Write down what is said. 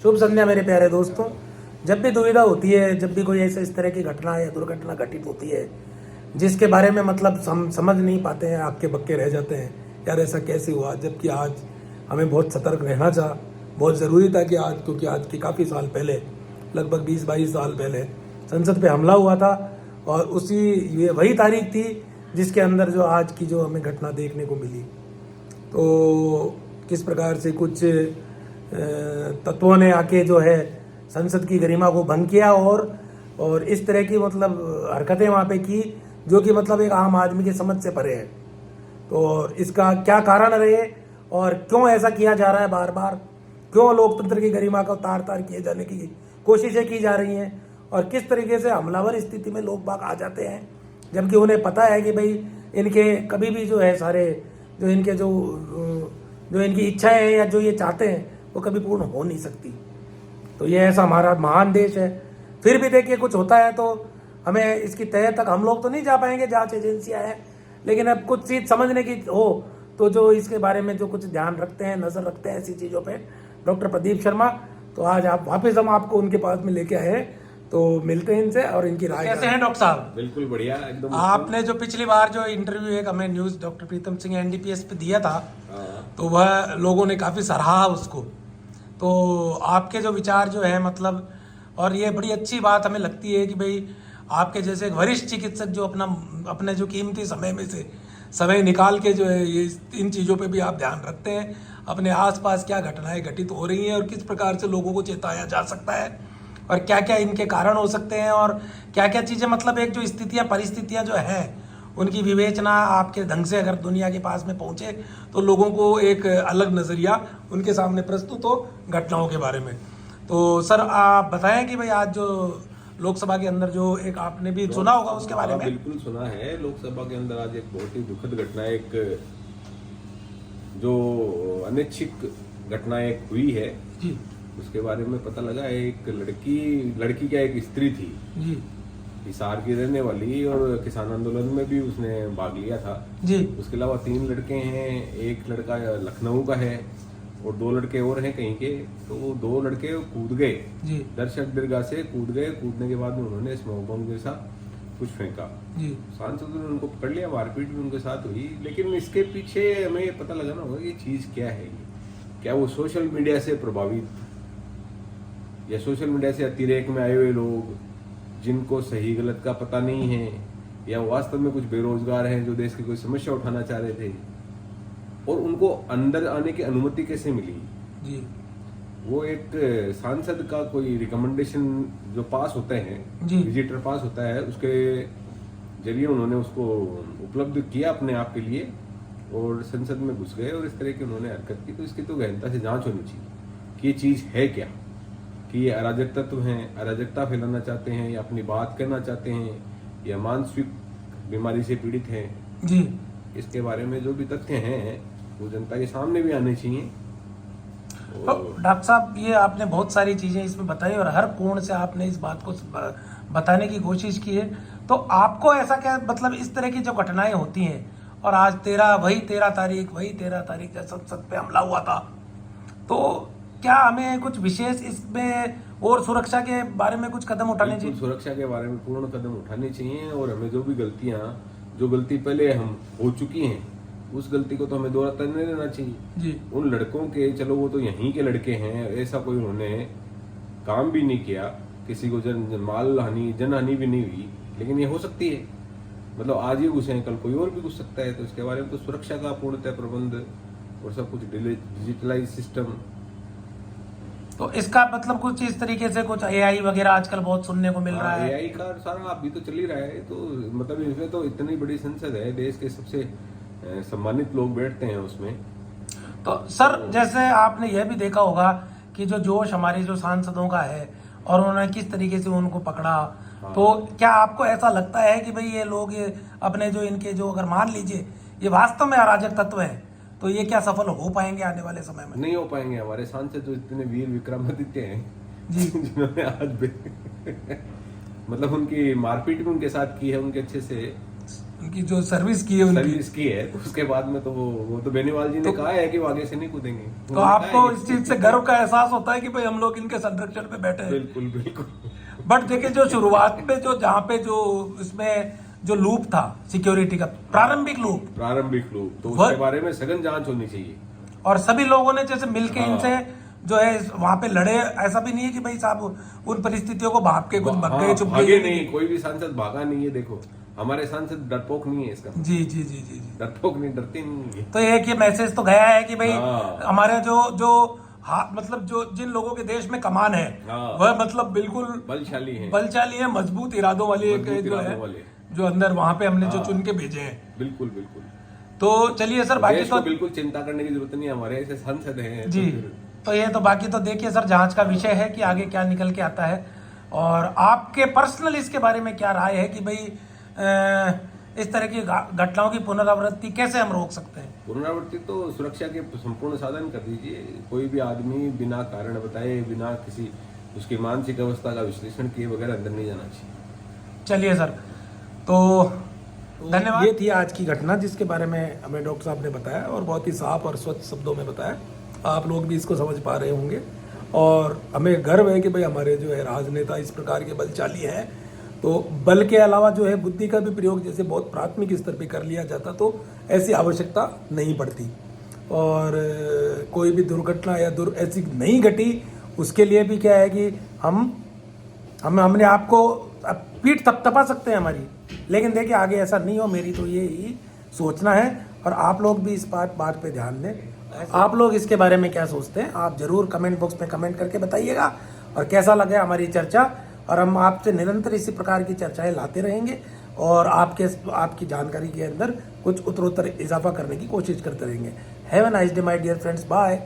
शुभ संध्या मेरे प्यारे दोस्तों। जब भी दुविधा होती है, जब भी कोई ऐसे इस तरह की घटना या दुर्घटना घटित होती है जिसके बारे में मतलब समझ नहीं पाते हैं, आपके बक्के रह जाते हैं, यार ऐसा कैसे हुआ। जबकि आज हमें बहुत सतर्क रहना था, बहुत ज़रूरी था कि आज, क्योंकि आज के काफ़ी साल पहले, लगभग 20-22 साल पहले संसद पे हमला हुआ था और ये वही तारीख थी जिसके अंदर जो आज की जो हमें घटना देखने को मिली। तो किस प्रकार से कुछ तत्वों ने आके जो है संसद की गरिमा को भंग किया और इस तरह की मतलब हरकतें वहाँ पे की जो कि मतलब एक आम आदमी की समझ से परे है। तो इसका क्या कारण रहे और क्यों ऐसा किया जा रहा है बार बार, क्यों लोकतंत्र की गरिमा को तार तार किए जाने की कोशिशें की जा रही हैं और किस तरीके से हमलावर स्थिति में लोग बाग आ जाते हैं, जबकि उन्हें पता है कि भाई इनके कभी भी जो है सारे जो इनके जो इनकी इच्छाएं हैं या जो ये चाहते हैं वो कभी पूर्ण हो नहीं सकती। तो ये ऐसा हमारा महान देश है। फिर भी देखिए कुछ होता है तो हमें इसकी तह तक हम लोग तो नहीं जा पाएंगे, जांच एजेंसियां हैं, लेकिन अब कुछ चीज़ समझने की हो तो जो इसके बारे में जो कुछ ध्यान रखते हैं, नज़र रखते हैं ऐसी चीज़ों पे, डॉक्टर प्रदीप शर्मा। तो आज आप वापस हम आपको उनके पास में लेके आए हैं, तो मिलते हैं इनसे और इनकी राय। कैसे हैं डॉक्टर साहब? बिल्कुल बढ़िया एकदम। आपने जो पिछली बार जो इंटरव्यू एक हमें news doctor Pritam Singh NDPS पे दिया था, तो वह लोगों ने काफ़ी सराहा उसको। तो आपके जो विचार जो है मतलब, और ये बड़ी अच्छी बात हमें लगती है कि भाई आपके जैसे एक वरिष्ठ चिकित्सक जो अपने जो कीमती समय में से समय निकाल के जो है ये इन चीज़ों पे भी आप ध्यान रखते हैं, अपने आसपास क्या घटनाएं घटित हो रही हैं और किस प्रकार से लोगों को चेताया जा सकता है और क्या क्या इनके कारण हो सकते हैं और क्या क्या चीज़ें मतलब एक जो स्थितियाँ परिस्थितियाँ जो हैं उनकी विवेचना आपके ढंग से अगर दुनिया के पास में पहुंचे तो लोगों को एक अलग नज़रिया उनके सामने प्रस्तुत हो घटनाओं के बारे में। तो सर आप बताएं कि भाई आज जो लोकसभा के अंदर जो एक आपने भी सुना होगा उसके बारे में। बिल्कुल सुना है। लोकसभा के अंदर आज एक बहुत ही दुखद घटना, एक जो अनिच्छिक घटना एक हुई है जी, उसके बारे में पता लगा। एक लड़की क्या एक स्त्री थी जी, हिसार की रहने वाली और किसान आंदोलन में भी उसने भाग लिया था जी, उसके अलावा 3 लड़के हैं, एक लड़का लखनऊ का है और 2 लड़के और हैं कहीं के। तो वो 2 लड़के कूद गए, जी, दर्शक दीर्घा से कूद गए। कूदने के बाद में उन्होंने स्मोक बम जैसा कुछ फेंका। जी, सांसदों ने उनको पकड़ लिया, मारपीट भी उनके साथ हुई। लेकिन इसके पीछे हमें ये पता लगाना होगा कि चीज क्या है। क्या वो सोशल मीडिया से प्रभावित या सोशल मीडिया से अतिरेक में आए हुए लोग जिनको सही गलत का पता नहीं है, या वास्तव में कुछ बेरोजगार हैं जो देश की कोई समस्या उठाना चाह रहे थे और उनको अंदर आने की अनुमति कैसे मिली। जी, वो एक सांसद का कोई रिकमेंडेशन जो पास होते हैं, जी, विजिटर पास होता है, उसके जरिए उन्होंने उसको उपलब्ध किया अपने आप के लिए और संसद में घुस गए और इस तरह की उन्होंने हरकत की। तो इसकी तो गहनता से जांच होनी चाहिए कि ये चीज है क्या, कि ये अराजक तत्व हैं, अराजकता फैलाना चाहते हैं या अपनी बात कहना चाहते हैं या मानसिक बीमारी से पीड़ित हैं। जी। इसके बारे में जो भी तथ्य हैं वो जनता के सामने भी आने चाहिए। तो डॉक्टर साहब ये आपने बहुत सारी चीज़ें इसमें बताई और हर कोण से आपने इस बात को बताने की कोशिश की है। तो आपको ऐसा क्या मतलब इस तरह की जो घटनाएं होती हैं और आज 13 तारीख जब संसद पे हमला हुआ था, तो क्या हमें कुछ विशेष इसमें और सुरक्षा के बारे में कुछ कदम उठाने चाहिए? सुरक्षा के बारे में पूर्ण कदम उठाने चाहिए और हमें जो गलती पहले हम हो चुकी हैं उस गलती को तो हमें दोहराता नहीं रहना चाहिए जी। उन लड़कों के, चलो वो तो यहीं के लड़के हैं, ऐसा कोई उन्होंने काम भी नहीं किया, किसी को माल हानि जन हानि भी नहीं हुई, लेकिन ये हो सकती है। मतलब आज ही घुसे कल कोई और भी घुस सकता है। तो इसके बारे में तो सुरक्षा का पूर्णतः प्रबंध और सब कुछ डिजिटलाइज सिस्टम। तो इसका मतलब कुछ इस तरीके से कुछ एआई वगैरह आजकल बहुत सुनने को मिल रहा है। एआई का सारा अभी तो चल ही रहा है। तो मतलब इसमें तो इतनी बड़ी संसद है, देश के सबसे सम्मानित लोग बैठते हैं उसमें। तो सर जैसे आपने यह भी देखा होगा कि जो जोश हमारे जो सांसदों का है और उन्होंने किस तरीके से उनको पकड़ा, तो क्या आपको ऐसा लगता है कि भाई ये लोग ये अपने जो इनके जो अगर मान लीजिए ये वास्तव में अराजक तत्व हैं तो ये क्या सफल हो पाएंगे आने वाले समय में? नहीं हो पाएंगे। हमारे सांसद जो इतने वीर विक्रमादित्य हैं जी, जिन्होंने आज मतलब उनकी मारपीट भी उनके साथ की है, उनके अच्छे से उनकी जो सर्विस की है उनकी। सर्विस की है, तो उसके बाद में तो वो तो बेनीवाल जी ने कहा है कि वो आगे से नहीं कूदेंगे। तो उन्होंने आपको कहा है इस चीज से गर्व का एहसास होता है कि भाई हम लोग इनके संरक्षण पे बैठे हैं। बिल्कुल बिल्कुल। बट देखिए जो शुरुआत में जो जहाँ पे जो इसमें जो लूप था सिक्योरिटी का प्रारंभिक लूप, तो उसके बारे में सघन जांच होनी चाहिए। और सभी लोगों ने जैसे मिलके हाँ। इनसे जो है वहां पे लड़े। ऐसा भी नहीं है कि भाई साहब उन परिस्थितियों को भाग के कुछ भग गए चुप भागे गए। नहीं, कोई भी सांसद भागा नहीं है। देखो हमारे सांसद डरपोक नहीं है इसका। जी जी जी जी जी। डरपोक नहीं, डरते नहीं है। तो एक ये मैसेज तो गया है कि भाई हाँ। हमारे जो जो मतलब जो जिन लोगों के देश में कमान है हाँ। वह मतलब बिल्कुल बलशाली है, मजबूत इरादों वाली एक मजबूत जो है इरादों वाले। जो अंदर वहां पे हमने जो हाँ। चुन के भेजे हैं। बिल्कुल बिल्कुल। तो चलिए सर बाकी देश तो को बिल्कुल चिंता करने की जरूरत नहीं है, हमारे ऐसे सांसद हैं। जी। तो ये तो बाकी तो देखिए सर जांच का विषय है कि आगे क्या निकल के आता है। और आपके पर्सनल इसके बारे में क्या राय है कि भाई इस तरह की घटनाओं की पुनरावृत्ति कैसे हम रोक सकते हैं? पुनरावृत्ति तो सुरक्षा के संपूर्ण साधन कर दीजिए। कोई भी आदमी बिना कारण बताए, बिना किसी उसकी मानसिक अवस्था का विश्लेषण किए बगैर अंदर नहीं जाना चाहिए। चलिए सर, तो धन्यवाद। ये थी आज की घटना जिसके बारे में हमें डॉक्टर साहब ने बताया और बहुत ही साफ और स्वच्छ शब्दों में बताया। आप लोग भी इसको समझ पा रहे होंगे और हमें गर्व है कि भाई हमारे जो है राजनेता इस प्रकार के बलशाली हैं। तो बल के अलावा जो है बुद्धि का भी प्रयोग जैसे बहुत प्राथमिक स्तर पे कर लिया जाता तो ऐसी आवश्यकता नहीं पड़ती। और कोई भी दुर्घटना या ऐसी नहीं घटी उसके लिए भी क्या है कि हमने आपको पीठ थपथपा सकते हैं हमारी, लेकिन देखिए आगे ऐसा नहीं हो। मेरी तो ये ही सोचना है और आप लोग भी इस बात पे ध्यान दें। आप लोग इसके बारे में क्या सोचते हैं आप जरूर कमेंट बॉक्स में कमेंट करके बताइएगा और कैसा लगा हमारी चर्चा। और हम आपसे निरंतर इसी प्रकार की चर्चाएं लाते रहेंगे और आपकी जानकारी के अंदर कुछ उत्तरोत्तर इजाफा करने की कोशिश करते रहेंगे। Have a nice day my dear friends, bye.